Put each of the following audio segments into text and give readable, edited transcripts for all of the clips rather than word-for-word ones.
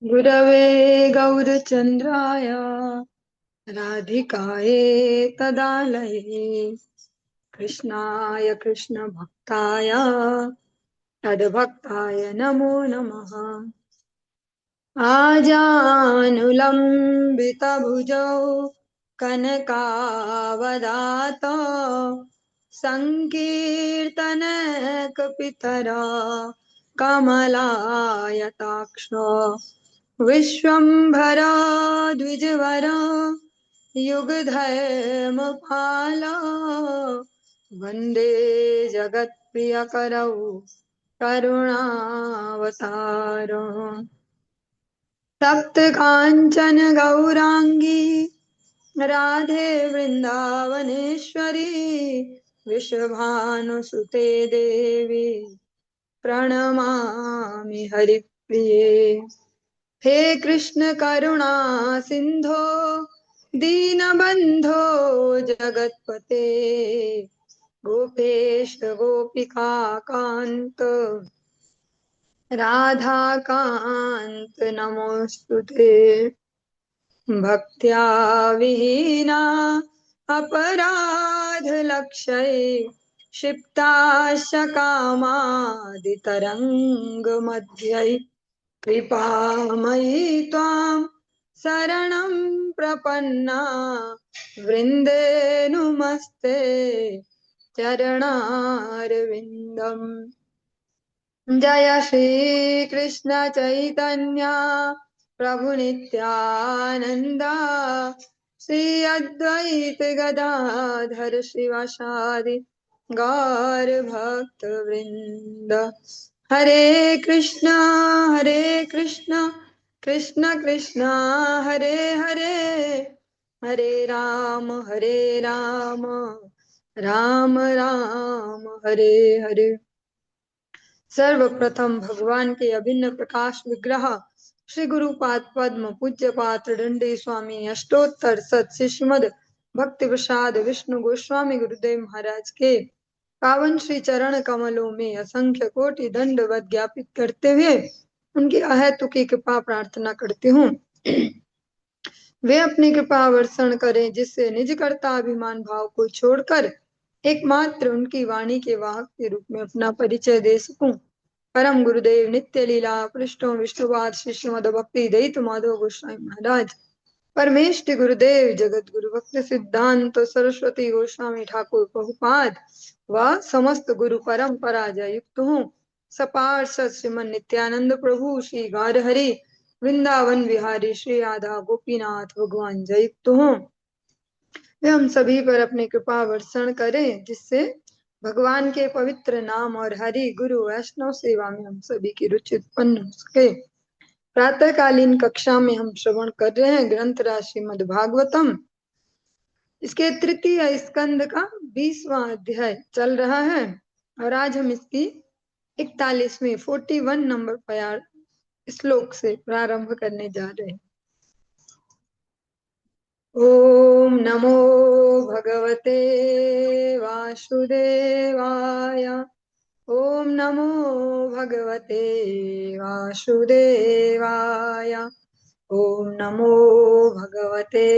गुरवे गौरचन्द्राय राधिकाये तदालये कृष्णाय कृष्णभक्ताय तद्भक्ताय नमो नमः। आजानुलम्बितभुजौ कनकावदात सङ्कीर्तनकपितरा कमलायताक्ष विश्वम्भरा द्विजवरा युगधर्मपाला वन्दे जगत्प्रियकरौ करुणावतारो। तप्त कांचन गौरांगी राधे वृंदावनेश्वरी विश्वभानुसुते देवी प्रणमामि हरिप्रिये। हे कृष्ण करुणा सिंधो दीनबंधो जगत्पते गोपेश गोपिका कांत राधाकांत नमोस्तुते। भक्त्या विहीना अपराध लक्षये क्षिप्ताश्च कामादितरङ्ग मध्यै कृपामयी त्वां शरणं प्रपन्ना वृन्दे नुमस्ते चरणारविन्दम्। जय श्री कृष्ण चैतन्य प्रभु नित्यानंदा श्री अद्वैत गदाधर शिवासादि गौर भक्त वृंद। हरे कृष्णा कृष्ण कृष्ण हरे हरे, हरे राम राम राम हरे हरे। सर्वप्रथम भगवान के अभिन्न प्रकाश विग्रह श्री गुरुपाद पद्म पूज्य पात्र दंडे स्वामी अष्टोत्तर सत श्रीमद भक्ति प्रसाद विष्णु गोस्वामी गुरुदेव महाराज के पावन श्री चरण कमलों में असंख्य कोटि दंडवत ज्ञापित करते हुए उनकी अहेतुकी कृपा प्रार्थना करती हूँ। वे अपनी कृपा वर्षण करें जिससे निज कर्ता अभिमान भाव को छोड़कर एकमात्र उनकी वाणी के वाहक के रूप में अपना परिचय दे सकूं। परम गुरुदेव नित्य लीला पृष्ठों विष्णुवाद श्री श्रीमद भक्ति दयित माधव गोस्वामी महाराज, परमेष्टि गुरुदेव जगत गुरु भक्त सिद्धांत सरस्वती गोस्वामी ठाकुर प्रभुपाद व समस्त गुरु परंपरा जय युक्त हूँ। सपार्षद श्रीमन नित्यानंद प्रभु श्री गारहरि वृंदावन बिहारी श्री राधा गोपीनाथ भगवान जय युक्त हूँ। वे हम सभी पर अपनी कृपा वर्षण करें जिससे भगवान के पवित्र नाम और हरि गुरु वैष्णव सेवा में हम सभी की रुचि उत्पन्न हो सके। प्रातःकालीन कक्षा में हम श्रवण कर रहे हैं ग्रंथ राज श्रीमद् भागवतम। इसके तृतीय स्कंद का 20वां अध्याय चल रहा है और आज हम इसकी 41वें 41 नंबर श्लोक से प्रारंभ करने जा रहे हैं। ओम नमो भगवते वासुदेवाय, ओम नमो भगवते वासुदेवाय, ओम नमो भगवते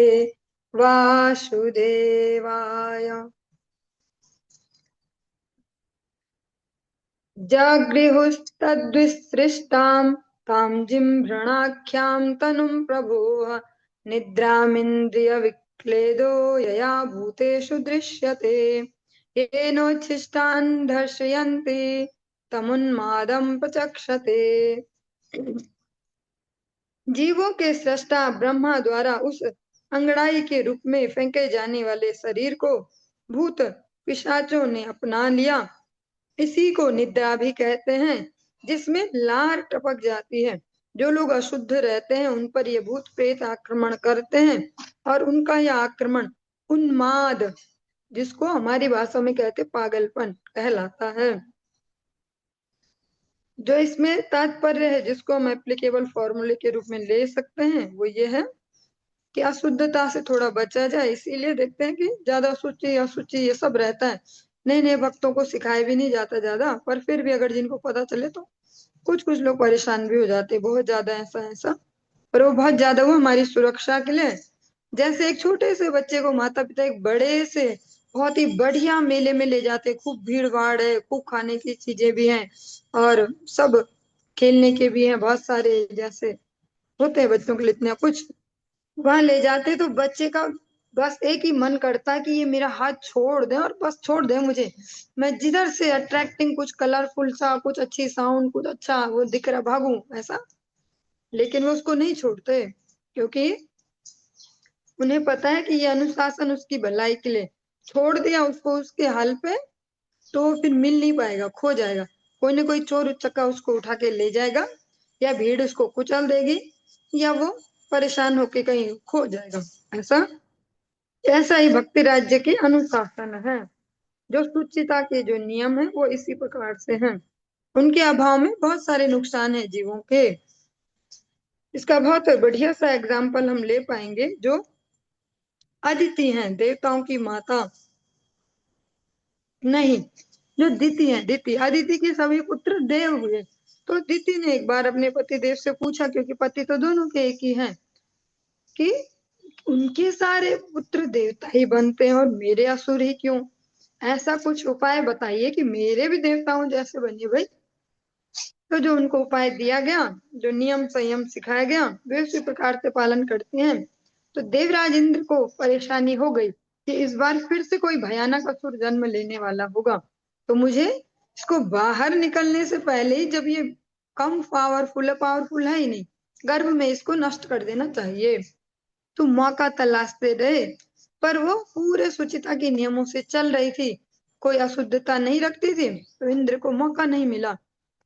वासुदेवाय। जगृहुस्तद्विसृष्टां तां जिह्रणाख्यां तनुं प्रभोः निद्रामिन्द्रियविक्लेदो यया भूतेषु दृश्यते येनोच्छिष्टान् दर्शयन्ति तमुन्मादं प्रचक्षते। जीवों के सृष्टा ब्रह्मा द्वारा उस अंगड़ाई के रूप में फेंके जाने वाले शरीर को भूत पिशाचों ने अपना लिया। इसी को निद्रा भी कहते हैं, जिसमें लार टपक जाती है। जो लोग अशुद्ध रहते हैं उन पर ये भूत प्रेत आक्रमण करते हैं और उनका यह आक्रमण उन्माद, जिसको हमारी भाषा में कहते पागलपन, कहलाता है। जो इसमें तात्पर्य है जिसको हम एप्लीकेबल फॉर्मूले के रूप में ले सकते हैं वो ये है कि अशुद्धता से थोड़ा बचा जाए। इसीलिए देखते हैं कि ज्यादा शुचि अशुचि ये सब रहता है। नए नए भक्तों को सिखाया भी नहीं जाता ज्यादा, पर फिर भी अगर जिनको पता चले तो कुछ कुछ लोग परेशान भी हो जाते, बहुत ज्यादा ऐसा पर वो बहुत ज्यादा, वो हमारी सुरक्षा के लिए, जैसे एक छोटे से बच्चे को माता पिता एक बड़े से बहुत ही बढ़िया मेले में ले जाते, खूब भीड़ भाड़ है, खूब खाने की चीजें भी हैं और सब खेलने के भी हैं, बहुत सारे जैसे होते हैं बच्चों के लिए इतना कुछ, वहां ले जाते तो बच्चे का बस एक ही मन करता है कि ये मेरा हाथ छोड़ दे और बस छोड़ दे मुझे, मैं जिधर से अट्रैक्टिंग कुछ कलरफुल सा, कुछ अच्छी साउंड, कुछ अच्छा वो दिख रहा भागूं ऐसा। लेकिन वो उसको नहीं छोड़ते, क्योंकि उन्हें पता है कि ये अनुशासन उसकी भलाई के लिए, छोड़ दिया उसको उसके हाल पे तो वो फिर मिल नहीं पाएगा, खो जाएगा, कोई ना कोई चोर उचक्का उसको उठा के ले जाएगा, या भीड़ उसको कुचल देगी, या वो परेशान होके कहीं खो जाएगा। ऐसा ऐसा ही भक्ति राज्य के अनुशासन है, जो सुचिता के जो नियम है वो इसी प्रकार से हैं। उनके अभाव में बहुत सारे नुकसान है जीवों के। इसका बहुत बढ़िया सा एग्जाम्पल हम ले पाएंगे, जो अदिति हैं, देवताओं की माता नहीं, जो दिति है, दिति, अदिति के सभी पुत्र देव हुए। तो दिति ने एक बार अपने पति देव से पूछा, क्योंकि पति तो दोनों के एक ही हैं, कि उनके सारे पुत्र देवता ही बनते हैं और मेरे असुर ही क्यों, ऐसा कुछ उपाय बताइए कि मेरे भी देवताओं जैसे बने भाई। तो जो उनको उपाय दिया गया, जो नियम संयम सिखाया गया, वे उसी प्रकार से पालन करते हैं। तो देवराज इंद्र को परेशानी हो गई कि इस बार फिर से कोई भयानक असुर जन्म लेने वाला होगा, तो मुझे इसको बाहर निकलने से पहले ही, जब ये कम पावरफुल है ही नहीं, गर्भ में इसको नष्ट कर देना चाहिए। तो मौका तलाशते रहे, पर वो पूरे सुचिता के नियमों से चल रही थी, कोई अशुद्धता नहीं रखती थी, तो इंद्र को मौका नहीं मिला।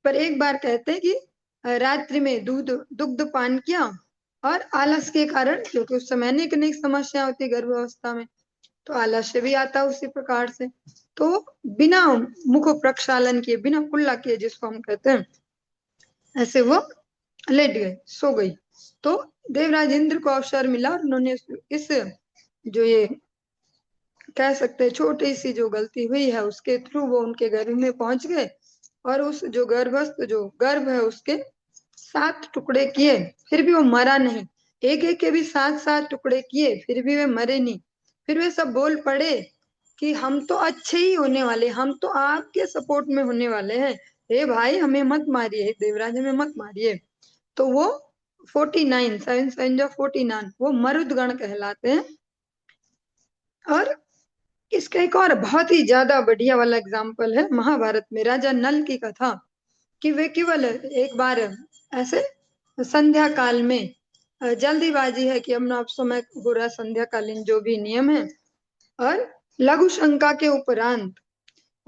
पर एक बार कहते हैं कि रात्रि में दूध दुग्ध पान किया, और आलस के कारण, क्योंकि उस समय अनेक अनेक समस्या होती गर्भ अवस्था में, तो आलस्य भी आता उसी प्रकार से, तो बिना मुख प्रक्षालन किए, बिना कुल्ला किए जिसको हम कहते हैं, ऐसे वो लेट गए, सो गई। तो देवराज इंद्र को अवसर मिला और उन्होंने इस जो ये कह सकते हैं छोटी सी जो गलती हुई है उसके थ्रू वो उनके गर्भ में पहुंच गए, और उस जो गर्भस्थ जो गर्भ है उसके 7 टुकड़े किए, फिर भी वो मरा नहीं। एक एक के भी 7 7 टुकड़े किए, फिर भी वे मरे नहीं। फिर वे सब बोल पड़े कि हम तो अच्छे ही होने वाले, हम तो आपके सपोर्ट में होने वाले हैं, हे भाई हमें मत मारिए, देवराज हमें मत मारिए। तो वो 49, 7 7 49, वो मरुदगण कहलाते हैं। और इसका एक और बहुत ही ज्यादा बढ़िया वाला एग्जाम्पल है महाभारत में राजा नल की कथा, कि वे केवल एक बार ऐसे संध्या काल में जल्दीबाजी है कि अब समय हो रहा संध्याकालीन जो भी नियम है, और लघु शंका के उपरांत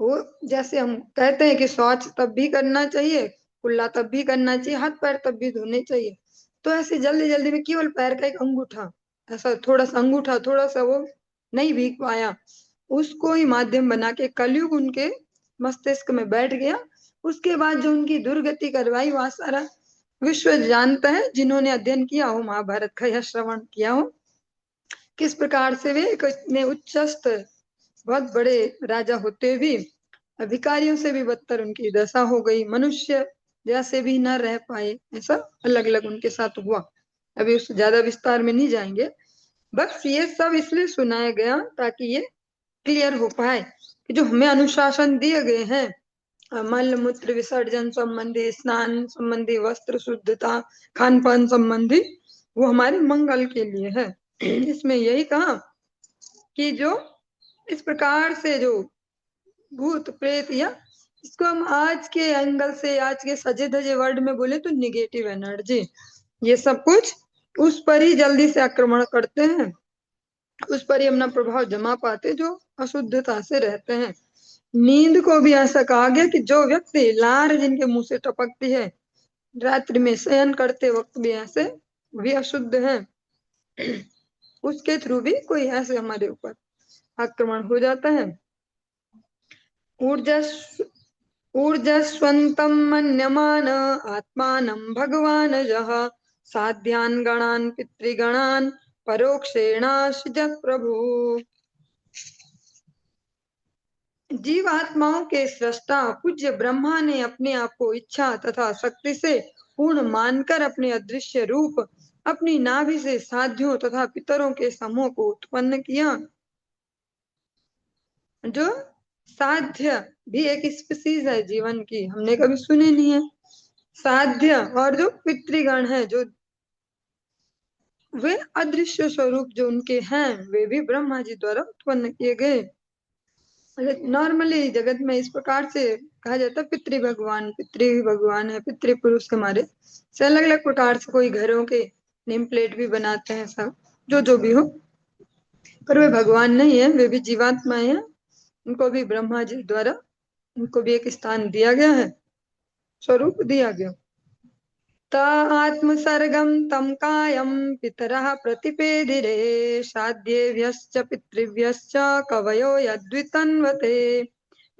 वो, जैसे हम कहते हैं कि शौच तब भी करना चाहिए, कुल्ला तब भी करना चाहिए, हाथ पैर तब भी धोने चाहिए, तो ऐसे जल्दी जल्दी में केवल पैर का एक अंगूठा, ऐसा थोड़ा सा अंगूठा, थोड़ा सा वो नहीं भीग पाया, उसको ही माध्यम बना के कलयुग उनके मस्तिष्क में बैठ गया। उसके बाद जो उनकी दुर्गति करवाई वह सारा विश्व जानता है, जिन्होंने अध्ययन किया हो महाभारत का या श्रवण किया हो, किस प्रकार से वे इतने उच्चस्त बहुत बड़े राजा होते भी अधिकारियों से भी बदतर उनकी दशा हो गई, मनुष्य जैसे भी न रह पाए, ऐसा अलग अलग उनके साथ हुआ। अभी उस ज्यादा विस्तार में नहीं जाएंगे, बस ये सब इसलिए सुनाया गया ताकि ये क्लियर हो पाए कि जो हमें अनुशासन दिए गए हैं, मल मूत्र विसर्जन संबंधी, स्नान संबंधी, वस्त्र शुद्धता, खान पान संबंधी, वो हमारे मंगल के लिए है। इसमें यही कहा कि जो इस प्रकार से जो भूत प्रेत, या इसको हम आज के एंगल से, आज के सजे धजे वर्ड में बोले तो निगेटिव एनर्जी, ये सब कुछ उस पर ही जल्दी से आक्रमण करते हैं, उस पर ही अपना प्रभाव जमा पाते जो अशुद्धता से रहते हैं। नींद को भी ऐसा कहा गया कि जो व्यक्ति लार जिनके मुंह से टपकती है रात्रि में शयन करते वक्त भी ऐसे भी अशुद्ध है, उसके थ्रू भी कोई ऐसे हमारे ऊपर आक्रमण हो जाता है। ऊर्जस् ऊर्जस्वन्तं मन्यमान आत्मानं भगवान जः साध्यान् गणान् पितृगणान् परोक्षेणासृजत् प्रभु। जीवात्माओं के सृष्टा पूज्य ब्रह्मा ने अपने आप को इच्छा तथा शक्ति से पूर्ण मानकर अपने अदृश्य रूप अपनी नाभि से साध्यों तथा पितरों के समूह को उत्पन्न किया। जो साध्य भी एक स्पीसीज है जीवन की, हमने कभी सुनी नहीं है। साध्य और जो पितृगण है, जो वे अदृश्य स्वरूप जो उनके हैं, वे भी ब्रह्मा जी द्वारा उत्पन्न किए गए। नॉर्मली जगत में इस प्रकार से कहा जाता है, पितृ भगवान है, पितृ पुरुष हमारे से अलग अलग प्रकार से कोई घरों के नेम प्लेट भी बनाते हैं, सब जो भी हो, पर वे भगवान नहीं है, वे भी जीवात्माएं हैं। उनको भी ब्रह्मा जी द्वारा उनको भी एक स्थान दिया गया है, स्वरूप दिया गया। आत्मसर्गम तम कायम पितरः प्रतिपेदिरे साध्येभ्यश्च पितृभ्यश्च कवयो यद्वितन्वते।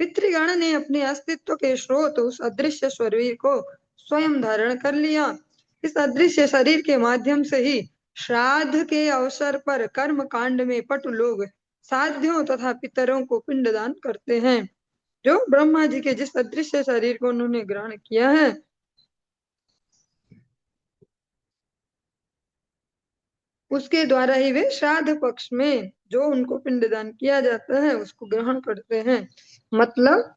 पितृगण ने अपने अस्तित्व के स्रोत उस अदृश्य शरीर को स्वयं धारण कर लिया। इस अदृश्य शरीर के माध्यम से ही श्राद्ध के अवसर पर कर्म कांड में पटु लोग साध्यों तथा पितरों को पिंडदान करते हैं। जो ब्रह्मा जी के जिस अदृश्य शरीर को उन्होंने ग्रहण किया है, उसके द्वारा ही वे श्राद्ध पक्ष में जो उनको पिंडदान किया जाता है उसको ग्रहण करते हैं। मतलब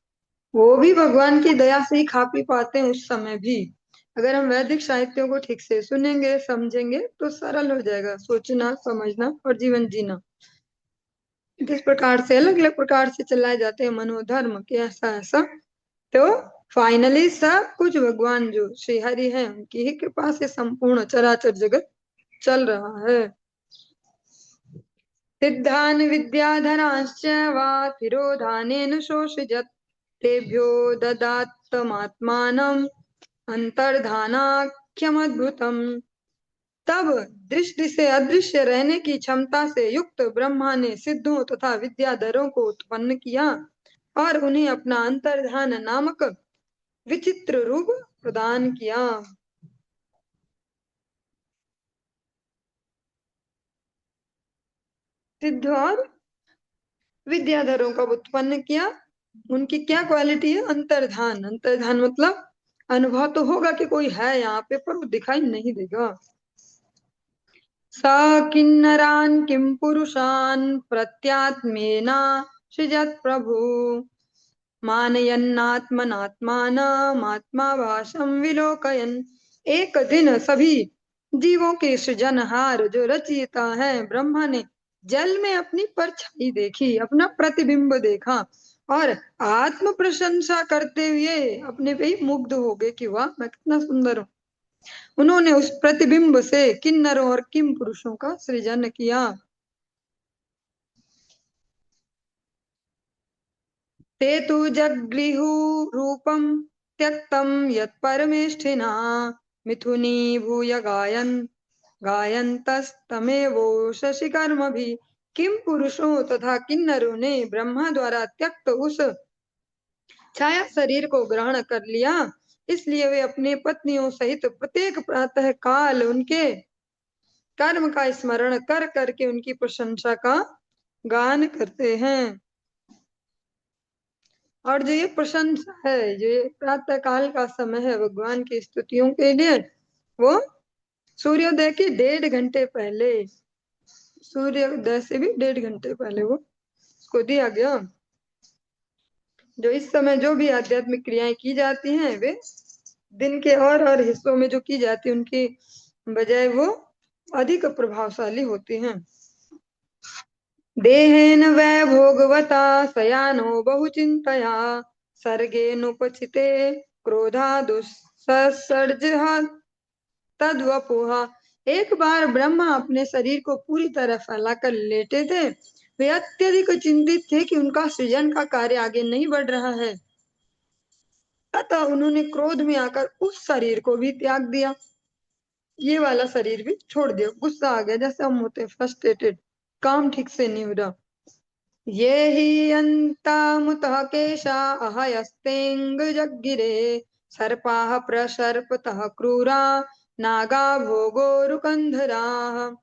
वो भी भगवान की दया से ही खा पी पाते हैं उस समय भी। अगर हम वैदिक साहित्यों को ठीक से सुनेंगे समझेंगे तो सरल हो जाएगा सोचना समझना और जीवन जीना। जिस प्रकार से अलग अलग प्रकार से चलाए जाते हैं मनोधर्म के, ऐसा ऐसा, तो फाइनली सब कुछ भगवान जो श्री हरि है उनकी ही कृपा से संपूर्ण चराचर जगत चल रहा है। सिद्धान विद्याधरांश्च वा तिरोधानेन शोषयत् तेभ्यो ददात्तमात्मानम् अंतर्धानाख्यमद्भुतम्। तब दृष्टि से अदृश्य रहने की क्षमता से युक्त ब्रह्मा ने सिद्धों तथा विद्याधरों को उत्पन्न किया और उन्हें अपना अंतर्धान नामक विचित्र रूप प्रदान किया। सिद्ध और विद्याधरों का उत्पन्न किया। उनकी क्या क्वालिटी है? अंतर्धान। अंतर्धान मतलब अनुभव तो होगा कि कोई है यहाँ पे, पर वो दिखाई नहीं देगा। स किन्नरान् किं पुरुषान् प्रत्यात्मेना सृजत् प्रभु मानयन्नात्मनात्मानमात्मा भासं विलोकयन्। एक दिन सभी जीवों के सृजनहार जो रचयिता है ब्रह्मा ने जल में अपनी परछाई देखी, अपना प्रतिबिंब देखा और आत्म प्रशंसा करते हुए अपने पे ही मुग्ध हो गए कि वाह मैं कितना सुंदर हूँ। उन्होंने उस प्रतिबिंब से किन्नरों और किम पुरुषों का सृजन किया। ते तु जगृहु रूपं त्यक्तं यत्परमेष्ठिना मिथुनी भूय गायन्तस्तमेवो शशिकर्मभिः। किम पुरुषों तथा किन्नरों ने ब्रह्मा द्वारा त्यक्त उस छाया शरीर को ग्रहण कर लिया, इसलिए वे अपने पत्नियों सहित प्रत्येक प्रातः काल उनके कर्म का स्मरण कर करके उनकी प्रशंसा का गान करते हैं। और जो ये प्रशंसा है, जो ये प्रातः काल का समय है भगवान की स्तुतियों के लिए, वो सूर्योदय के 1.5 घंटे पहले, सूर्योदय से भी 1.5 घंटे पहले वो उसको दिया गया। जो इस समय जो भी आध्यात्मिक क्रियाएं की जाती हैं वे दिन के और हिस्सों में जो की जाती है उनकी बजाय वो अधिक प्रभावशाली होती हैं। देहेन वै भोगवता शयानो बहुचिन्तया सर्गेनुपचिते क्रोधा दुस्सर्जः तद्वपुः। एक बार ब्रह्मा अपने शरीर को पूरी तरह फैलाकर लेटे थे। वे अत्यधिक चिंतित थे कि उनका सृजन का कार्य आगे नहीं बढ़ रहा है, अतः उन्होंने क्रोध में आकर उस शरीर को भी त्याग दिया, ये वाला शरीर भी छोड़ दिया। गुस्सा आ गया, जैसे हम होते फ्रस्ट्रेटेड, काम ठीक से नहीं हो रहा। ये हि अन्तामुतः केशा अहयस्तेऽङ्गजगिरे सर्पाः प्रसर्पतः क्रूरा नागा भोगोरुकन्धराः।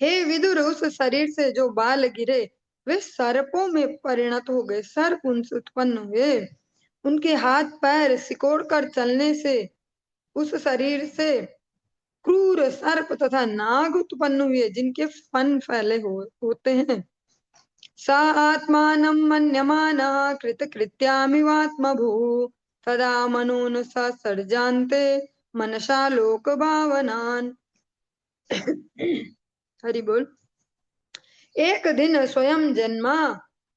हे विदुर, उस शरीर से जो बाल गिरे वे सर्पों में परिणत हो गए, सर्प उनसे उत्पन्न हुए। उनके हाथ पैर सिकोड़ कर चलने से उस शरीर से क्रूर सर्प तथा नाग उत्पन्न हुए, जिनके फन फैले होते हैं। स आत्मानं मन्यमाना कृतकृत्यामिवात्मभू सदा मनोन सर्जान्ते मनसा लोक भावनान। हरि बोल। एक दिन स्वयं जन्मा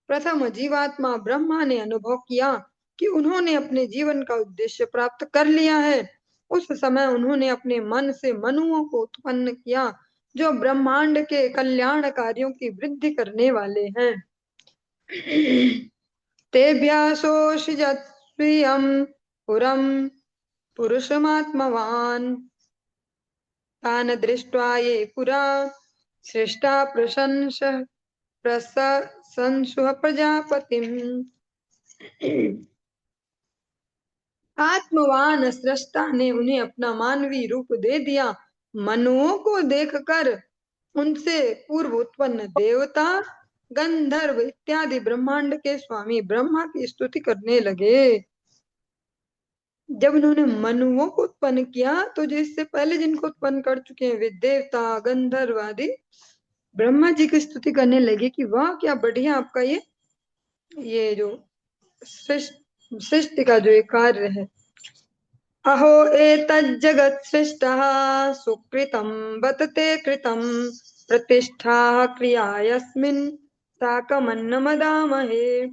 प्रथम जीवात्मा ब्रह्मा ने अनुभव किया कि उन्होंने अपने जीवन का उद्देश्य प्राप्त कर लिया है। उस समय उन्होंने अपने मन से मनुओं को उत्पन्न किया, जो ब्रह्मांड के कल्याण कार्यों की वृद्धि करने वाले हैं। तेभ्यासोषिजत्स्वीयं पुरं पुरुषमात्मवान् तान् दृष्ट्वा ये पुरा सृष्टा प्रशंसुः प्रजापतिम्। आत्मवान सृष्टा ने उन्हें अपना मानवीय रूप दे दिया। मनुओं को देखकर उनसे पूर्व उत्पन्न देवता, गंधर्व इत्यादि ब्रह्मांड के स्वामी ब्रह्मा की स्तुति करने लगे। जब उन्होंने मनुओं को उत्पन्न किया तो जो इससे पहले जिनको उत्पन्न कर चुके हैं वे देवता, गंधर्व आदि ब्रह्मा जी की स्तुति करने लगे कि वाह क्या बढ़िया आपका ये जो सृष्टि का जो ये कार्य है। अहो एतज्जगत् सृष्टः सुकृतं बत ते कृतं प्रतिष्ठा क्रिया यस्मिन् साकमन्न मदामहे।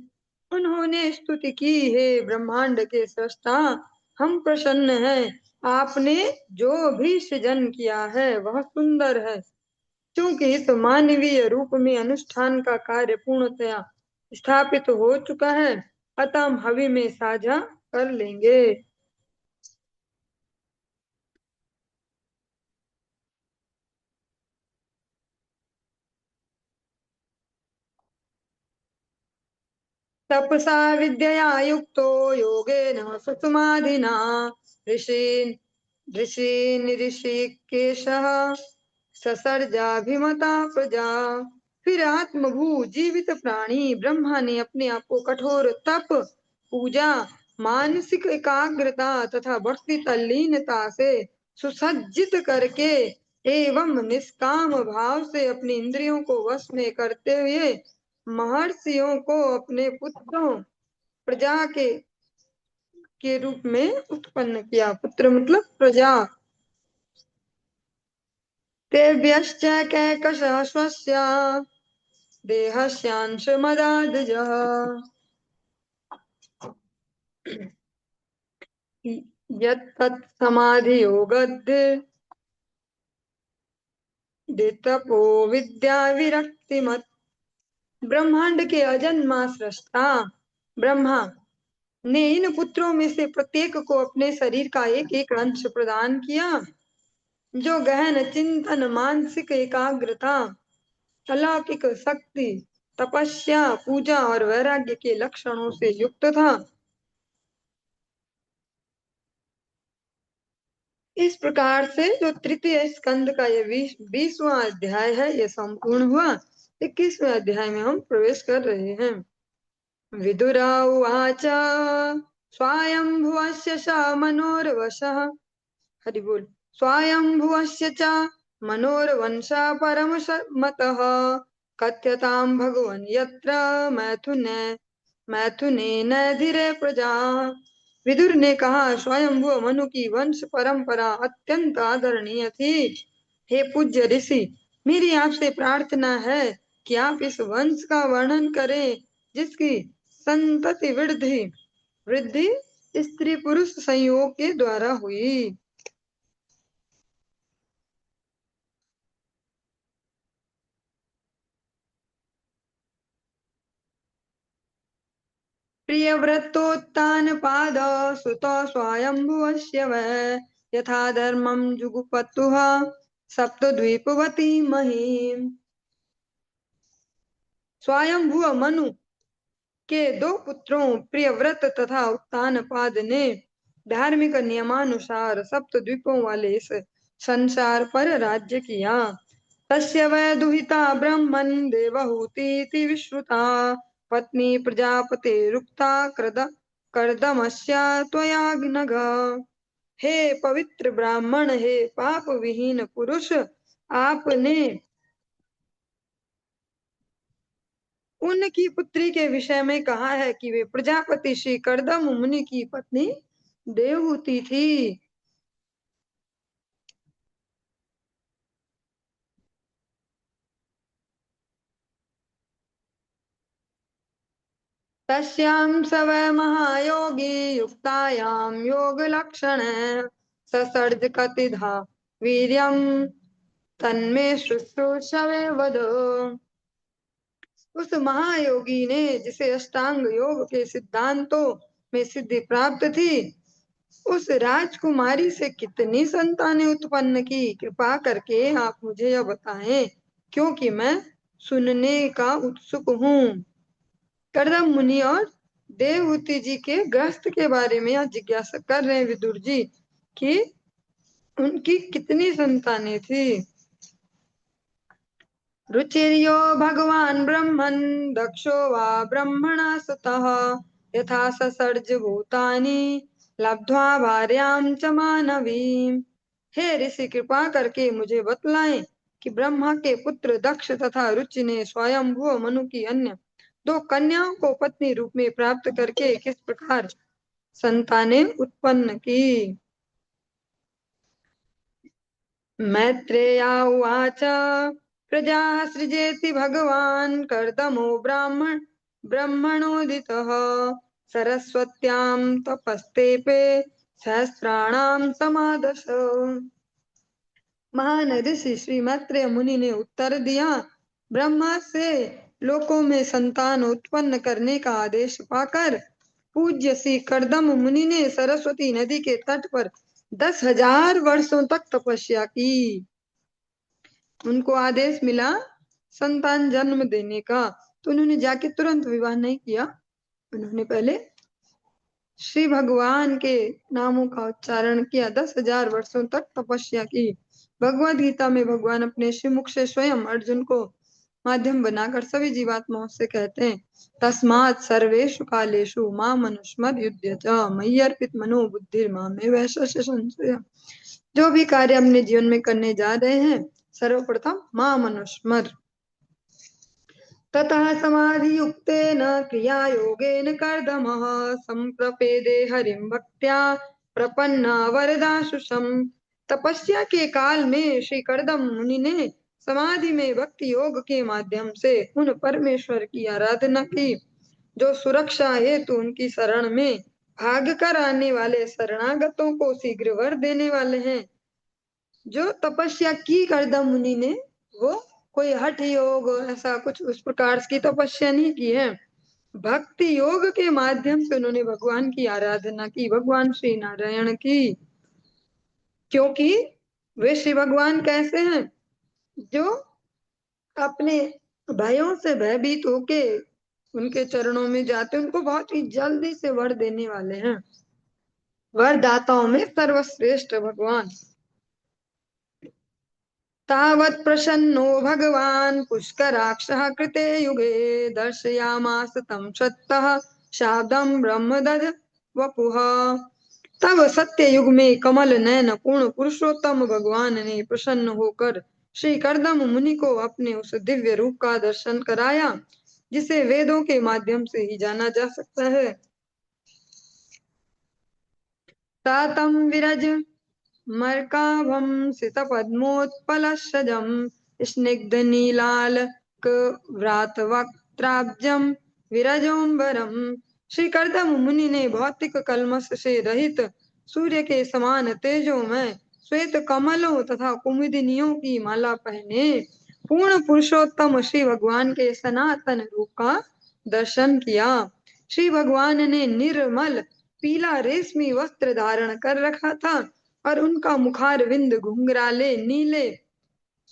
उन्होंने स्तुति की, हे ब्रह्मांड के सृष्टा, हम प्रसन्न हैं। आपने जो भी सृजन किया है वह सुंदर है। क्योंकि इस मानवीय रूप में अनुष्ठान का कार्य पूर्णतया स्थापित हो चुका है, अतः हम हवि में साझा कर लेंगे। तपसा विद्यया युक्तो योगेन सुसुमाधिना ऋषीन् ऋषिकेशः ससर्जाभिमता प्रजा। फिर आत्मभू जीवित प्राणी ब्रह्मा ने अपने आप को कठोर तप, पूजा, मानसिक एकाग्रता तथा बढ़ती तल्लीनता से सुसज्जित करके एवं निष्काम भाव से अपनी इंद्रियों को वश में करते हुए महर्षियों को अपने पुत्रों प्रजा के रूप में उत्पन्न किया। पुत्र मतलब प्रजा। तेभ्यश्च कैकशः स्वस्य देहस्यांशमदादजः यत्तत् समाधियोगद्धितपो विद्या विरक्तिमत्। ब्रह्मांड के अजन्मा सृष्टा ब्रह्मा ने इन पुत्रों में से प्रत्येक को अपने शरीर का एक एक अंश प्रदान किया, जो गहन चिंतन, मानसिक एकाग्रता, अलौकिक शक्ति, तपस्या, पूजा और वैराग्य के लक्षणों से युक्त था। इस प्रकार से जो तृतीय स्कंद का ये 20वां अध्याय है ये संपूर्ण हुआ। 21वें अध्याय में हम प्रवेश कर रहे हैं। विदुरा उवाच स्वायंभुवस्य च मनोर्वशः। हरि बोल। स्वायंभुवस्य च मनोर्वंशः परममतः कथ्यतां भगवन् यत्र मैथुनेन धीरे प्रजा। विदुर ने कहा, स्वयंभुव मनु की वंश परंपरा अत्यंत आदरणीय थी। हे पूज्य ऋषि, मेरी आपसे प्रार्थना है कि आप इस वंश का वर्णन करें, जिसकी संतति वृद्धि वृद्धि स्त्री पुरुष संयोग के द्वारा हुई। प्रियव्रतोत्तानपाद सुत स्वायंभुवस्य वै यथा धर्मं जुगुपतुः सप्तद्वीपवती महीम्। स्वयंभुव मनु के दो पुत्रों प्रियव्रत तथा उत्तानपाद ने धार्मिक नियमानुसार सप्तद्वीपों वाले इस संसार पर राज्य किया। तस्य वै दुहिता ब्रह्मन् देवहूतीति विश्रुता पत्नी प्रजापते रुक्ता कर्दमस्या त्वया नघ। हे पवित्र ब्राह्मण, हे पाप विहीन पुरुष, आपने उनकी पुत्री के विषय में कहा है कि वे प्रजापति श्री कर्दम मुनि की पत्नी देवहूति थी। तस्यां स वै महायोगी युक्तायां योग लक्षण ससर्ज कतिधा वीर्यं तन्मे शुश्रूषवे वद। उस महायोगी ने, जिसे अष्टांग योग के सिद्धांतों में सिद्धि प्राप्त थी, उस राजकुमारी से कितनी संतानें उत्पन्न की, कृपा करके आप मुझे यह बताएं, क्योंकि मैं सुनने का उत्सुक हूँ। कर्दम मुनि और देवहूति जी के गृहस्थ के बारे में आज जिज्ञासा कर रहे हैं विदुर जी कि उनकी कितनी संतानें थी। रुचिर्यो भगवान ब्रह्मन् दक्षो वा ब्रह्मणा सुतः यथा ससर्ज भूतानि लब्ध्वा भार्यां च मानवीं। हे ऋषि, कृपा करके मुझे बतलाएं कि ब्रह्मा के पुत्र दक्ष तथा रुचि ने स्वयंभू मनु की अन्य दो कन्याओं को पत्नी रूप में प्राप्त करके किस प्रकार संतानें उत्पन्न की। मैत्रेया उवाच प्रजा सृजेति भगवान् कर्दमो ब्रह्मणोदितः सरस्वत्यां तपस्तेपे सहस्राणां समादश। महान ऋषि श्री मैत्रेय मुनि ने उत्तर दिया, ब्रह्मा से लोकों में संतान उत्पन्न करने का आदेश पाकर पूज्य श्री कर्दम मुनि ने सरस्वती नदी के तट पर 10,000 वर्षों तक तपस्या की। उनको आदेश मिला संतान जन्म देने का, तो उन्होंने जाके तुरंत विवाह नहीं किया। उन्होंने पहले श्री भगवान के नामों का उच्चारण किया, 10,000 वर्षों तक तपस्या की। भगवद गीता में भगवान अपने श्रीमुख से स्वयं अर्जुन को माध्यम बनाकर सभी जीवात्माओं से कहते हैं, तस्मात् सर्वेषु कालेषु मां मनुष्मद युध्य च मयि अर्पित मनो बुद्धिर मामे वैशस्य संशय। जो भी कार्य अपने जीवन में करने जा रहे हैं, सर्वप्रथम मां मनुष्मद। ततः समाधियुक्तेन क्रियायोगेन कर्दमः संप्रपेदे हरिं भक्त्या प्रपन्ना वरदाशुषम। तपस्या के काल में श्री कर्दम मुनि ने समाधि में भक्ति योग के माध्यम से उन परमेश्वर की आराधना की, जो सुरक्षा हेतु उनकी शरण में भाग कर आने वाले शरणागतों को शीघ्र वर देने वाले हैं। जो तपस्या की कर्दम मुनि ने, वो कोई हठ योग ऐसा कुछ उस प्रकार की तपस्या नहीं की है। भक्ति योग के माध्यम से उन्होंने भगवान की आराधना की, भगवान श्री नारायण की। क्योंकि वे श्री भगवान कैसे हैं, जो अपने भयों से भयभीत होके उनके चरणों में जाते, उनको बहुत ही जल्दी से वर देने वाले हैं। वरदाताओं में सर्वश्रेष्ठ भगवान। तावत् प्रसन्नो भगवान् पुष्कराक्षः कृते युगे दर्शयामास तं सत्तः शाब्दं ब्रह्मदद वपुः। तब सत्य युग में कमल नयन पूर्ण पुरुषोत्तम भगवान ने प्रसन्न होकर श्री कर्दम मुनि को अपने उस दिव्य रूप का दर्शन कराया, जिसे वेदों के माध्यम से ही जाना जा सकता है। तातम विरज मर्काभं सितपद्मोत्पलशजं स्निग्धनीलालकव्रातवक्त्राब्जं विरजोम्बरम। श्री कर्दम मुनि ने भौतिक कल्मष से रहित सूर्य के समान तेजोमय श्वेत कमलों तथा कुमुदिनियों की माला पहने पूर्ण पुरुषोत्तम श्री भगवान के सनातन रूप का दर्शन किया। श्री भगवान ने निर्मल पीला रेशमी वस्त्र धारण कर रखा था और उनका मुखारविंद घुंघराले नीले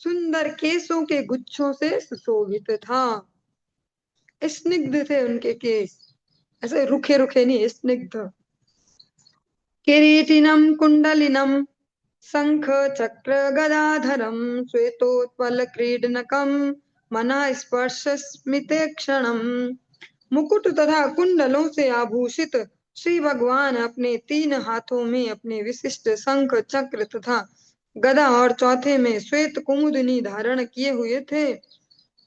सुंदर केसों के गुच्छों से सुशोभित था। स्निग्ध थे उनके केस, ऐसे रुखे रुखे नहीं, स्निग्ध। किरीटिनम कुंडलिनम शंख चक्र गदाधरम श्वेतोत्पल क्रीडनकम मना स्पर्श स्मिते क्षणम। मुकुट तथा कुंडलों से आभूषित श्री भगवान अपने 3 हाथों में अपने विशिष्ट शंख चक्र तथा गदा और चौथे में श्वेत कुमुदनी धारण किए हुए थे।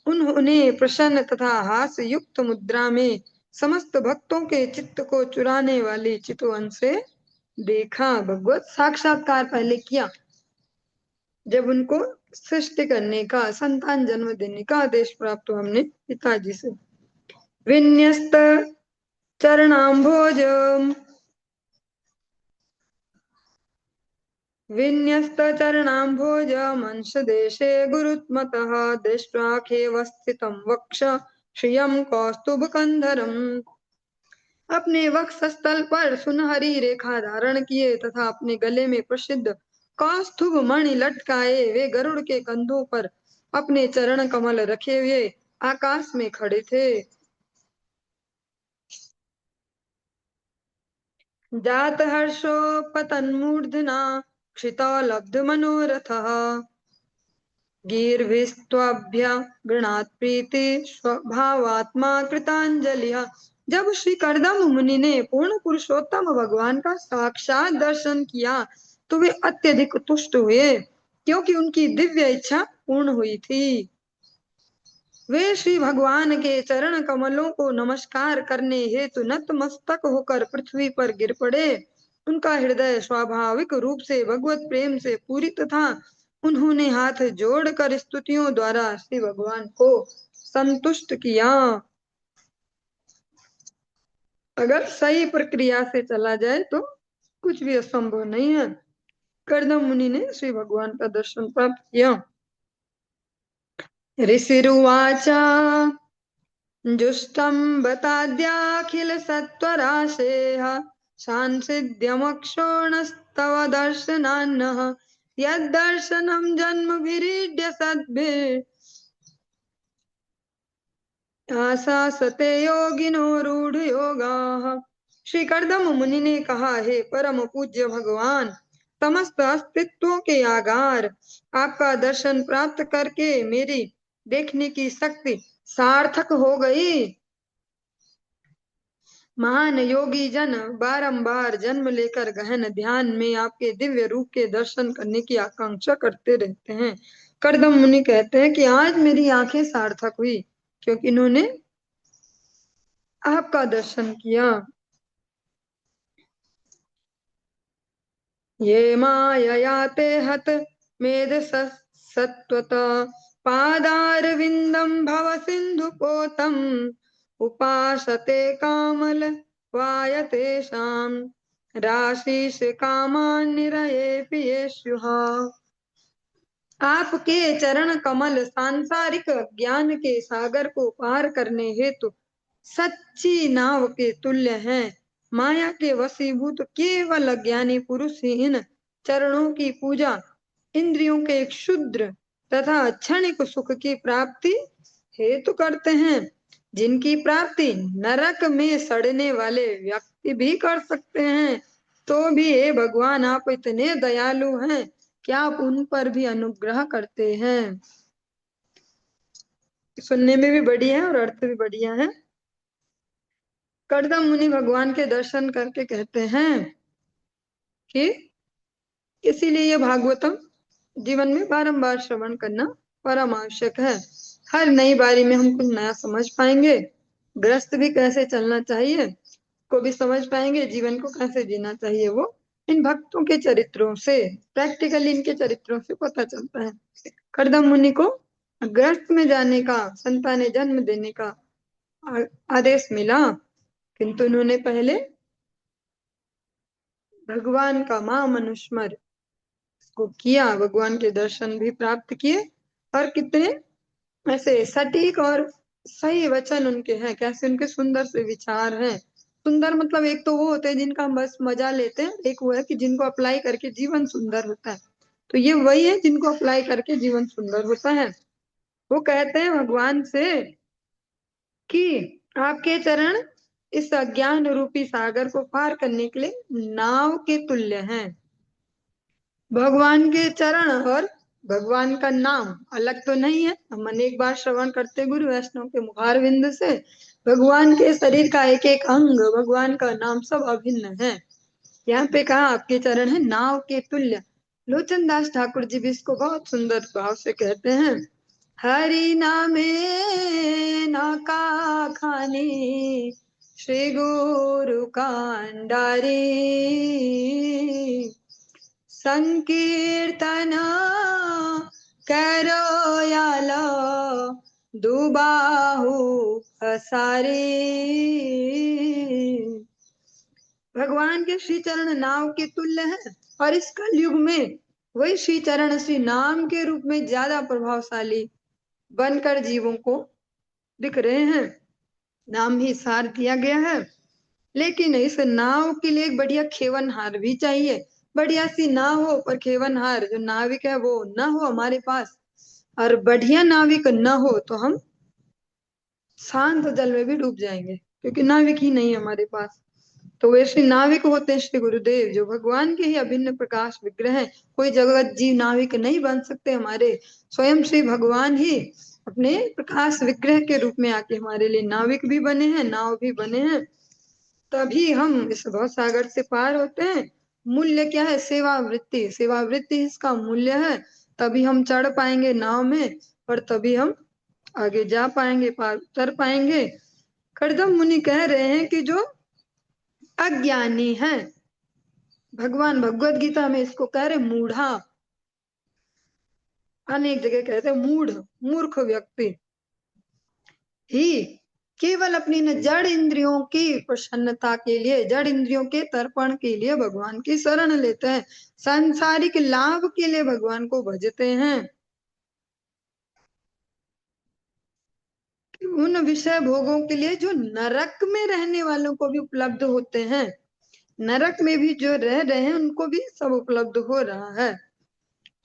उन्होंने प्रसन्न तथा हास्य युक्त मुद्रा में समस्त भक्तों के चित्त को चुराने वाली चितवन से देखा। भगवत साक्षात्कार पहले किया जब उनको सृष्टि करने का, संतान जन्म देने का आदेश प्राप्त हुआ हमने पिताजी से। विन्यस्त चरणाम्भोज मंश देशे गुरुत्मतः दृष्ट्वाखेवस्थितं वक्ष श्रियं कौस्तुभकन्धरम्। अपने वक्षस्थल पर सुनहरी रेखा धारण किए तथा अपने गले में प्रसिद्ध कौस्तुभ मणि लटकाए वे गरुड़ के कंधों पर अपने चरण कमल रखे हुए आकाश में खड़े थे। जात हर्षोपतन्मूर्धना क्षितो लब्ध मनोरथः गीर्भिस्त्वभ्य गृणात् प्रीति स्वभावात्मा कृतांजलिः। जब श्री कर्दम मुनि ने पूर्ण पुरुषोत्तम भगवान का साक्षात दर्शन किया तो वे अत्यधिक तुष्ट हुए, क्योंकि उनकी दिव्य इच्छा पूर्ण हुई थी। वे श्री भगवान के चरण कमलों को नमस्कार करने हेतु नतमस्तक होकर पृथ्वी पर गिर पड़े। उनका हृदय स्वाभाविक रूप से भगवत प्रेम से पूरित था। उन्होंने हाथ जोड़कर स्तुतियों द्वारा श्री भगवान को संतुष्ट किया। अगर सही प्रक्रिया से चला जाए तो कुछ भी असंभव नहीं है। कर्दम मुनि ने श्री भगवान का दर्शन प्राप्त किया। ऋषिरुवाच जुष्टं बताद्याखिल सत्वराशेः सांसिध्यमक्षोणस्तव दर्शनान्नः यद्दर्शनं जन्मभिरीड्य सद्भिः आसासते योगिनो रूढ़ योगाः। श्री कर्दम मुनि ने कहा, हे परम पूज्य भगवान, समस्त अस्तित्वों के आधार, आपका दर्शन प्राप्त करके मेरी देखने की शक्ति सार्थक हो गई। महान योगी जन बारंबार जन्म लेकर गहन ध्यान में आपके दिव्य रूप के दर्शन करने की आकांक्षा करते रहते हैं। कर्दम मुनि कहते हैं कि आज मेरी आंखें सार्थक हुई क्योंकि इन्होंने आपका दर्शन किया। ये मायया ते हत मेध सत्वत पादारविंदम भव सिंधुपोतम उपासते कामल वायतेषां राशीष कामान निरये पियेष्युः। आपके चरण कमल सांसारिक ज्ञान के सागर को पार करने हेतु सच्ची नाव के तुल्य हैं। माया के वशीभूत केवल ज्ञानी पुरुष ही इन चरणों की पूजा इंद्रियों के क्षुद्र तथा क्षणिक सुख की प्राप्ति हेतु करते हैं, जिनकी प्राप्ति नरक में सड़ने वाले व्यक्ति भी कर सकते हैं। तो भी हे भगवान, आप इतने दयालु हैं कि आप उन पर भी अनुग्रह करते हैं। सुनने में भी बढ़िया है और अर्थ भी बढ़िया है। कर्दम मुनि भगवान के दर्शन करके कहते हैं कि इसीलिए ये भागवतम जीवन में बारंबार श्रवण करना परम आवश्यक है। हर नई बारी में हम कुछ नया समझ पाएंगे, गृहस्थ भी कैसे चलना चाहिए को भी समझ पाएंगे, जीवन को कैसे जीना चाहिए वो इन भक्तों के चरित्रों से, प्रैक्टिकली इनके चरित्रों से पता चलता है। कर्दम मुनि को गृहस्थ में जाने का, संतानें जन्म देने का आदेश मिला, किंतु उन्होंने पहले भगवान का महामनुस्मर को किया, भगवान के दर्शन भी प्राप्त किए। और कितने ऐसे सटीक और सही वचन उनके हैं, कैसे उनके सुंदर से विचार हैं। सुंदर मतलब एक तो वो होते हैं जिनका हम बस मजा लेते हैं, एक वो है कि जिनको अप्लाई करके जीवन सुंदर होता है। तो ये वही है जिनको अप्लाई करके जीवन सुंदर होता है। वो कहते हैं भगवान से कि आपके चरण इस अज्ञान रूपी सागर को पार करने के लिए नाव के तुल्य हैं। भगवान के चरण और भगवान का नाम अलग तो नहीं है, हम अनेक बार श्रवण करते गुरु वैष्णव के मुखारविंद से। भगवान के शरीर का एक एक अंग, भगवान का नाम सब अभिन्न है। यहाँ पे कहा आपके चरण है नाव के तुल्य। लोचन दास ठाकुर जी भी इसको बहुत सुंदर भाव से कहते हैं। हरि नामे नाका खानी श्री गुरु कांडारी संकीर्तन करो याला दुबाहु असारी। भगवान के श्री चरण नाव के तुल्य है और इस कलयुग में वही श्री चरण श्री नाम के रूप में ज्यादा प्रभावशाली बनकर जीवों को दिख रहे हैं। नाम ही सार दिया गया है, लेकिन इस नाव के लिए एक बढ़िया खेवनहार भी चाहिए। बढ़िया सी नाव हो पर खेवनहार जो नाविक है वो न हो हमारे पास, और बढ़िया नाविक न हो तो हम शांत जल में भी डूब जाएंगे, क्योंकि नाविक ही नहीं है हमारे पास। तो वैसे नाविक होते हैं श्री गुरुदेव, जो भगवान के ही अभिन्न प्रकाश विग्रह हैं। कोई जगत जीव नाविक नहीं बन सकते हमारे, स्वयं श्री भगवान ही अपने प्रकाश विग्रह के रूप में आके हमारे लिए नाविक भी बने हैं, नाव भी बने हैं। तभी हम इस भव सागर से पार होते हैं। मूल्य क्या है? सेवा वृत्ति, सेवा वृत्ति इसका मूल्य है। तभी हम चढ़ पाएंगे नाव में और तभी हम आगे जा पाएंगे, पार उतर पाएंगे। कर्दम मुनि कह रहे हैं कि जो अज्ञानी है, भगवान भगवत गीता में इसको कह रहे मूढ़ा, अनेक जगह कहते हैं मूढ़, मूर्ख व्यक्ति ही केवल अपनी न जड़ इंद्रियों की प्रसन्नता के लिए, जड़ इंद्रियों के तर्पण के लिए भगवान की शरण लेते हैं, सांसारिक लाभ के लिए भगवान को भजते हैं। उन विषय भोगों के लिए जो नरक में रहने वालों को भी उपलब्ध होते हैं, नरक में भी जो रह रहे हैं उनको भी सब उपलब्ध हो रहा है।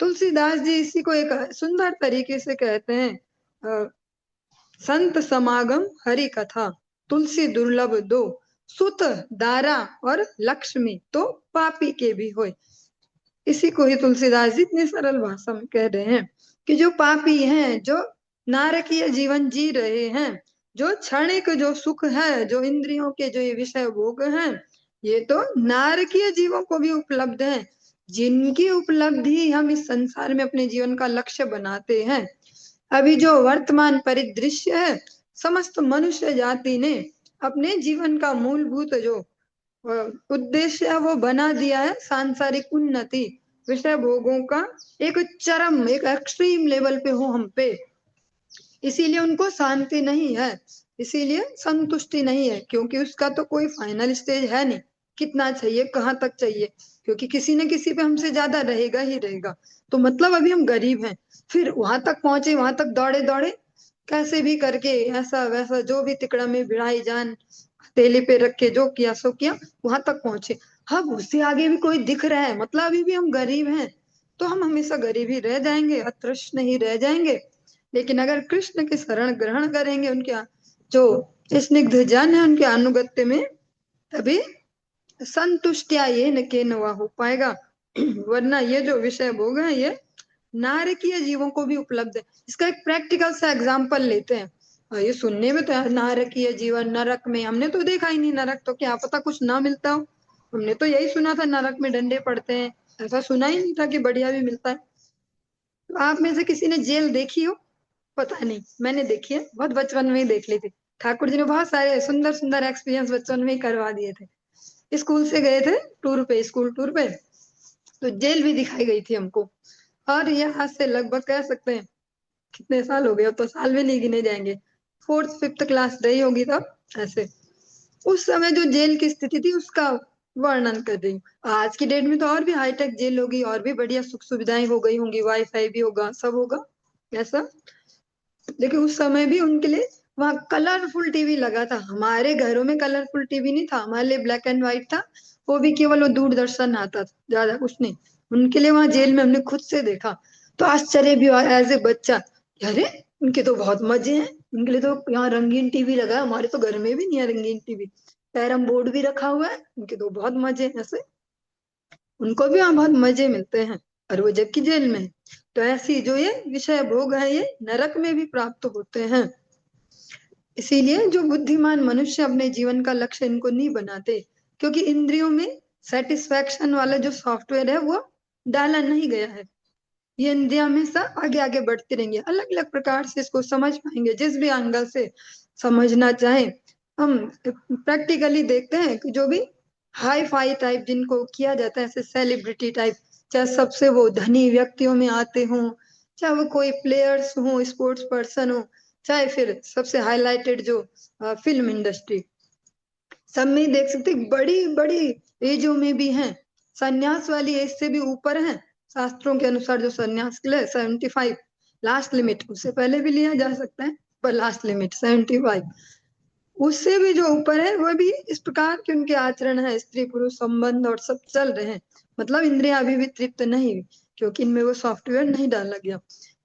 तुलसीदास जी इसी को एक सुंदर तरीके से कहते हैं, संत समागम हरि कथा तुलसी दुर्लभ दो, सुत दारा और लक्ष्मी तो पापी के भी होय। इसी को ही तुलसीदास जी इतनी सरल भाषा में कह रहे हैं कि जो पापी हैं, जो नारकीय जीवन जी रहे हैं, जो क्षणिक जो सुख है, जो इंद्रियों के जो ये विषय भोग हैं, ये तो नारकीय जीवों को भी उपलब्ध है, जिनकी उपलब्धि हम इस संसार में अपने जीवन का लक्ष्य बनाते हैं। अभी जो वर्तमान परिदृश्य है, समस्त मनुष्य जाति ने अपने जीवन का मूलभूत जो उद्देश्य है वो बना दिया है सांसारिक उन्नति, विषय भोगों का एक चरम, एक एक्सट्रीम लेवल पे हो हम पे। इसीलिए उनको शांति नहीं है, इसीलिए संतुष्टि नहीं है, क्योंकि उसका तो कोई फाइनल स्टेज है नहीं। कितना चाहिए, कहाँ तक चाहिए, क्योंकि किसी न किसी पे हमसे ज्यादा रहेगा ही रहेगा। तो मतलब अभी हम गरीब हैं, फिर वहां तक पहुंचे, वहां तक दौड़े दौड़े कैसे भी करके, ऐसा वैसा जो भी तिकड़ा में भिड़ाई जान तेली पे रख के जो किया सो किया, वहां तक पहुंचे। अब उससे आगे भी कोई दिख रहा है, मतलब अभी भी हम गरीब हैं, तो हम हमेशा गरीब ही रह जाएंगे, अतृष्ण ही रह जाएंगे। लेकिन अगर कृष्ण की शरण ग्रहण करेंगे, उनके जो स्निग्ध जन है उनके अनुगत्य में, तभी संतुष्टिया ये न के नवा हो पाएगा। वरना ये जो विषय भोग है ये नारकीय जीवों को भी उपलब्ध है। इसका एक प्रैक्टिकल सा एग्जाम्पल लेते हैं। ये सुनने में तो नारकीय जीवन, नरक में, हमने तो देखा ही नहीं नरक, तो क्या पता कुछ ना मिलता हो। हमने तो यही सुना था नरक में डंडे पड़ते हैं, ऐसा सुना ही नहीं था कि बढ़िया भी मिलता है। तो आप में से किसी ने जेल देखी हो? पता नहीं, मैंने देखी है, बहुत बचपन में ही देख ली थी। ठाकुर जी ने बहुत सारे सुंदर सुंदर एक्सपीरियंस बचपन में ही करवा दिए थे। स्कूल से गए थे टूर पे, स्कूल टूर पे, तो जेल भी दिखाई गई थी हमको। और ये आज से लगभग कह सकते हैं कितने साल हो गए, अब तो साल में नहीं गिने जाएंगे, फोर्थ फिफ्थ क्लास रही होगी तब। ऐसे उस समय जो जेल की स्थिति थी उसका वर्णन कर रही हूँ। आज की डेट में तो और भी हाईटेक जेल होगी, और भी बढ़िया सुख सुविधाएं हो गई होंगी, वाईफाई भी होगा, सब होगा ऐसा। लेकिन उस समय भी उनके लिए वहाँ कलरफुल टीवी लगा था। हमारे घरों में कलरफुल टीवी नहीं था, हमारे लिए ब्लैक एंड व्हाइट था। वो भी केवल वो दूरदर्शन आता था, ज्यादा कुछ नहीं। उनके लिए वहां जेल में हमने खुद से देखा, तो आश्चर्य भी हुआ एज ए बच्चा, अरे उनके तो बहुत मजे हैं, उनके लिए तो यहाँ रंगीन टीवी लगा है, हमारे तो घर में भी नहीं है रंगीन टीवी। कैरम बोर्ड भी रखा हुआ है, उनके तो बहुत मजे हैं। ऐसे उनको भी वहाँ बहुत मजे मिलते हैं। और वो जबकि जेल में है। तो ऐसी जो ये विषय भोग है ये नरक में भी प्राप्त होते हैं। इसीलिए जो बुद्धिमान मनुष्य अपने जीवन का लक्ष्य इनको नहीं बनाते, क्योंकि इंद्रियों में सेटिस्फैक्शन वाला जो सॉफ्टवेयर है वो डाला नहीं गया है। ये इंद्रियां हमेशा आगे आगे बढ़ती रहेंगी, अलग अलग प्रकार से इसको समझ पाएंगे जिस भी एंगल से समझना चाहे। हम प्रैक्टिकली देखते हैं कि जो भी हाई फाई टाइप जिनको किया जाता है, ऐसे सेलिब्रिटी टाइप, चाहे सबसे वो धनी व्यक्तियों में आते हों, चाहे वो कोई प्लेयर्स हो, स्पोर्ट्स पर्सन हो, चाहे फिर सबसे हाईलाइटेड जो फिल्म इंडस्ट्री, सब में ही देख सकते हैं, बड़ी बड़ी एजों में भी हैं, संन्यास वाली एज से भी ऊपर हैं। शास्त्रों के अनुसार जो संन्यास के लिए 75 लास्ट लिमिट, उससे पहले भी लिया जा सकता है पर लास्ट लिमिट 75, उससे भी जो ऊपर है वो भी इस प्रकार के उनके आचरण है, स्त्री पुरुष संबंध और सब चल रहे हैं। मतलब इंद्रियां अभी भी तृप्त नहीं हुई, क्योंकि इनमें वो सॉफ्टवेयर नहीं डाला गया।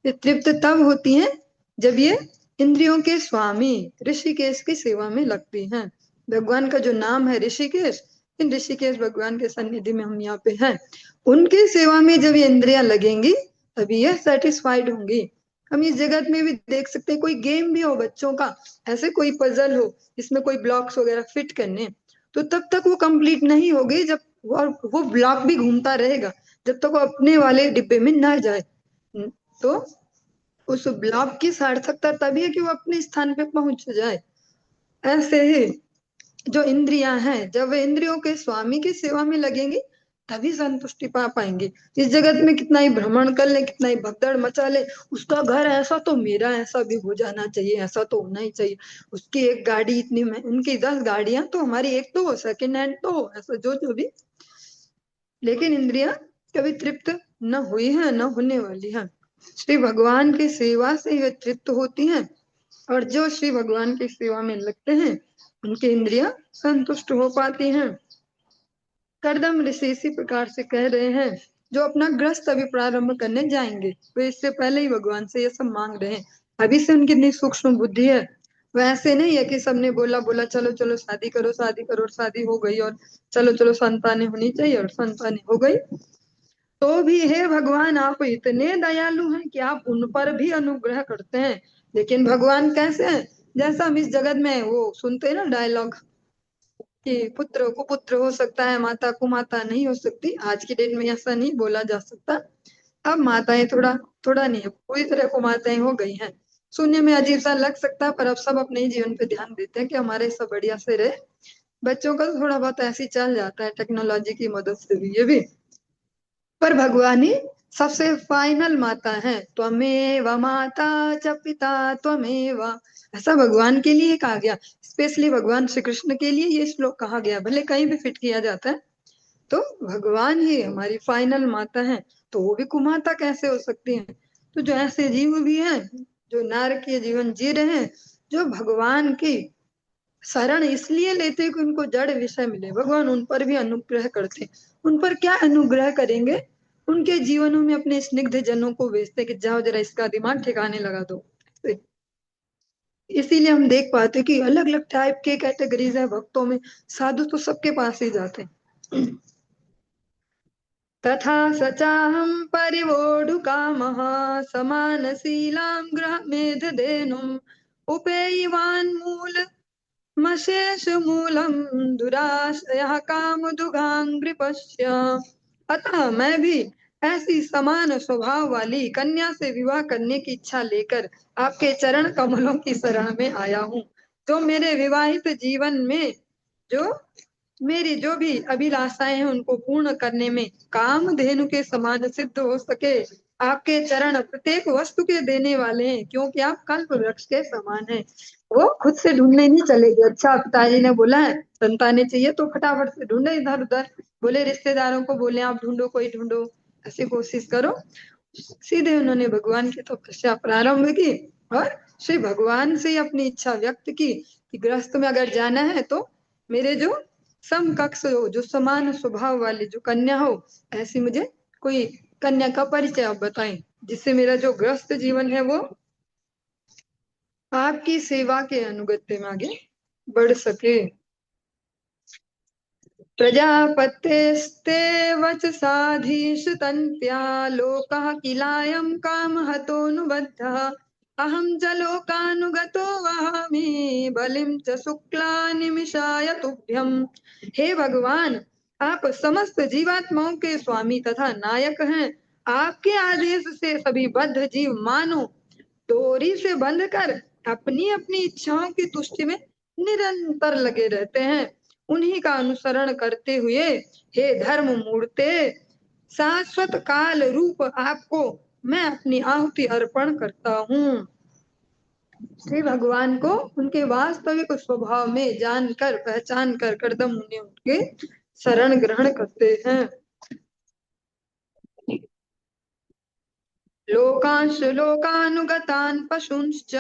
ये तृप्त तब होती हैं जब ये इंद्रियों के स्वामी ऋषिकेश की सेवा में लगती हैं। भगवान का जो नाम है ऋषिकेश, इन ऋषिकेश भगवान के सन्निधि में हम यहाँ पे हैं, उनकी सेवा में जब ये इंद्रियां लगेंगी तभी ये सेटिस्फाइड होंगी। हम इस जगत में भी देख सकते हैं, कोई गेम भी हो बच्चों का, ऐसे कोई पजल हो इसमें कोई ब्लॉक्स वगैरह फिट करने, तो तब तक वो कंप्लीट नहीं होगी जब और वो ब्लॉक भी घूमता रहेगा जब तक वो अपने वाले डिब्बे में ना जाए। तो उस ब्लॉक की सार्थकता तभी है कि वो अपने स्थान पे पहुंच जाए। ऐसे ही जो इंद्रियां हैं जब वे इंद्रियों के स्वामी की सेवा में लगेंगी तभी संतुष्टि पा पाएंगे। इस जगत में कितना ही भ्रमण कर ले, कितना ही भगदड़ मचा ले, उसका घर ऐसा तो मेरा ऐसा भी हो जाना चाहिए, ऐसा तो होना ही चाहिए, उसकी एक गाड़ी इतनी उनकी 10 गाड़ियां तो हमारी एक तो हो, सेकेंड हैंड तो हो, ऐसा जो जो भी। लेकिन इंद्रियां कभी तृप्त न हुई है न होने वाली है। श्री भगवान की सेवा से वे तृप्त होती हैं, और जो श्री भगवान की सेवा में लगते हैं उनकी इंद्रियां संतुष्ट हो पाती हैं। करदम ऋषि इसी प्रकार से कह रहे हैं, जो अपना गृहस्थ अभी प्रारंभ करने जाएंगे वे इससे पहले ही भगवान से ये सब मांग रहे हैं। अभी से उनकी इतनी सूक्ष्म बुद्धि है। वैसे नहीं है कि सबने बोला बोला चलो चलो शादी करो शादी करो और शादी हो गई, और चलो चलो संतानें होनी चाहिए और संतानें हो गई। तो भी हे भगवान आप इतने दयालु हैं कि आप उन पर भी अनुग्रह करते हैं। लेकिन भगवान कैसे हैं, जैसा हम इस जगत में वो सुनते हैं ना डायलॉग, कि पुत्र कुपुत्र हो सकता है माता कुमाता नहीं हो सकती, आज की डेट में ऐसा नहीं बोला जा सकता। अब माताएं थोड़ा थोड़ा नहीं है, पूरी तरह कुमाताएं हो गई हैं। सुनने में अजीब सा लग सकता है पर अब सब अपने ही जीवन पे ध्यान देते हैं कि हमारे सब बढ़िया से रहे। बच्चों का तो थोड़ा बहुत ऐसे ही चल जाता है टेक्नोलॉजी की मदद से भी ये भी। पर भगवान ही सबसे फाइनल माता है, त्वमेव माता च पिता त्वमेव, ऐसा भगवान के लिए कहा गया। स्पेशली भगवान श्री कृष्ण के लिए ये श्लोक कहा गया, भले कहीं भी फिट किया जाता है। तो भगवान ही हमारी फाइनल माता है, तो वो भी कुमाता कैसे हो सकती हैं। तो जो ऐसे जीव भी हैं जो नारकीय जीवन जी रहे हैं, जो भगवान की शरण इसलिए लेते हैं कि उनको जड़ विषय मिले, भगवान उन पर भी अनुग्रह करते हैं। उन पर क्या अनुग्रह करेंगे, उनके जीवनों में अपने स्निग्ध जनों को भेजते कि जाओ जरा इसका दिमाग ठिकाने लगा दो। इसीलिए हम देख पाते कि अलग अलग टाइप के कैटेगरीज है भक्तों में। साधु तो सबके पास ही जाते हैं। तथा स चाहं परिवोढुकामः समानशीलां गृहमेधधेनुम् उपेयिवान्मूलमशेषमूलं दुराश्रयः कामदुगाङ्घ्रिपश्य। अतः मैं भी ऐसी समान स्वभाव वाली कन्या से विवाह करने की इच्छा लेकर आपके चरण कमलों की शरण में आया हूँ, जो मेरे विवाहित जीवन में जो मेरी जो भी अभिलाषाएं हैं उनको पूर्ण करने में कामधेनु के समान सिद्ध हो सके। आपके चरण प्रत्येक वस्तु के देने वाले हैं, क्योंकि आप कल्प वृक्ष के समान हैं। वो खुद से ढूंढने नहीं चले गए, अच्छा पिताजी ने बोला है संतानें चाहिए तो फटाफट से ढूंढे इधर उधर, बोले रिश्तेदारों को बोले आप ढूंढो कोई ढूंढो, ऐसी कोशिश करो। सीधे उन्होंने भगवान की तपस्या प्रारंभ की और श्री भगवान से ही अपनी इच्छा व्यक्त की कि गृहस्थ में अगर जाना है तो मेरे जो समकक्ष हो, जो समान स्वभाव वाली जो कन्या हो, ऐसी मुझे कोई कन्या का परिचय आप बताएं, जिससे मेरा जो गृहस्थ जीवन है वो आपकी सेवा के अनुगत्य में आगे बढ़ सके। प्रजापतेस्ते वचसाधीशतन्त्या लोकः किलायं कामहतोऽनुबद्धः अहं च लोकानुगतो वहामि बलिं च शुक्ला निमिषाय तुभ्यम्। हे भगवान, आप समस्त जीवात्माओं के स्वामी तथा नायक हैं। आपके आदेश से सभी बद्ध जीव मानो डोरी से बंध कर अपनी अपनी इच्छाओं की तुष्टि में निरंतर लगे रहते हैं। उन्हीं का अनुसरण करते हुए हे धर्म मूर्ते, शाश्वत काल रूप आपको मैं अपनी आहुति अर्पण करता हूँ। श्री भगवान को उनके वास्तविक स्वभाव में जानकर पहचान कर कर्दम मुनि उनके शरण ग्रहण करते हैं। लोकांश लोकानुगतान् पशूंश्च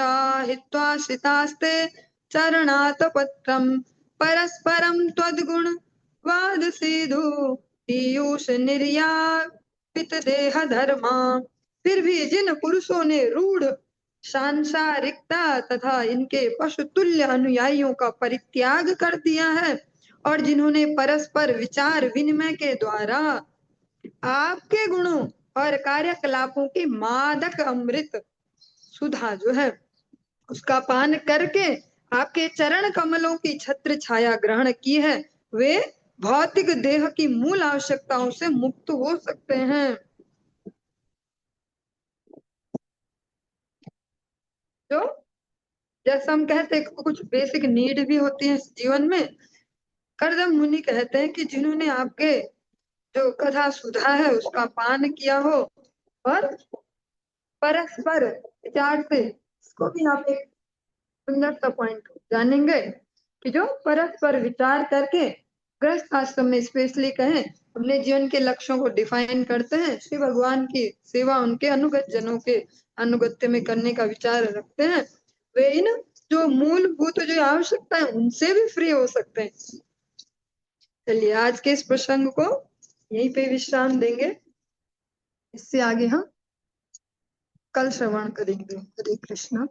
हित्वा श्रितास्ते चरणात् पत्रम् परस्परं त्वद्गुण वादसीधु पीयूष निर्यापित देह धर्मा। फिर भी जिन पुरुषों ने रूढ़ सांसारिकता तथा इनके पशुतुल्य अनुयायियों का परित्याग कर दिया है और जिन्होंने परस्पर विचार विनिमय के द्वारा आपके गुणों और कार्यकलापों की मादक अमृत सुधा जो है उसका पान करके आपके चरण कमलों की छत्र छाया ग्रहण की है, वे भौतिक देह की मूल आवश्यकताओं से मुक्त हो सकते हैं। जो जैसा हम कहते हैं कुछ बेसिक नीड भी होती है इस जीवन में, कर्दम मुनि कहते हैं कि जिन्होंने आपके जो कथा सुधा है उसका पान किया हो और परस्पर विचार से, इसको भी आप एक सुंदर सा पॉइंट जानेंगे कि जो परस्पर विचार करके गृहस्थ आश्रम में स्पेशली कहें अपने जीवन के लक्ष्यों को डिफाइन करते हैं, श्री भगवान की सेवा उनके अनुगत जनों के अनुगत्य में करने का विचार रखते हैं, वे इन जो मूलभूत जो आवश्यकता है उनसे भी फ्री हो सकते हैं। चलिए आज के इस प्रसंग को यहीं पे विश्राम देंगे, इससे आगे हम कल श्रवण करेंगे। हरे कृष्णा।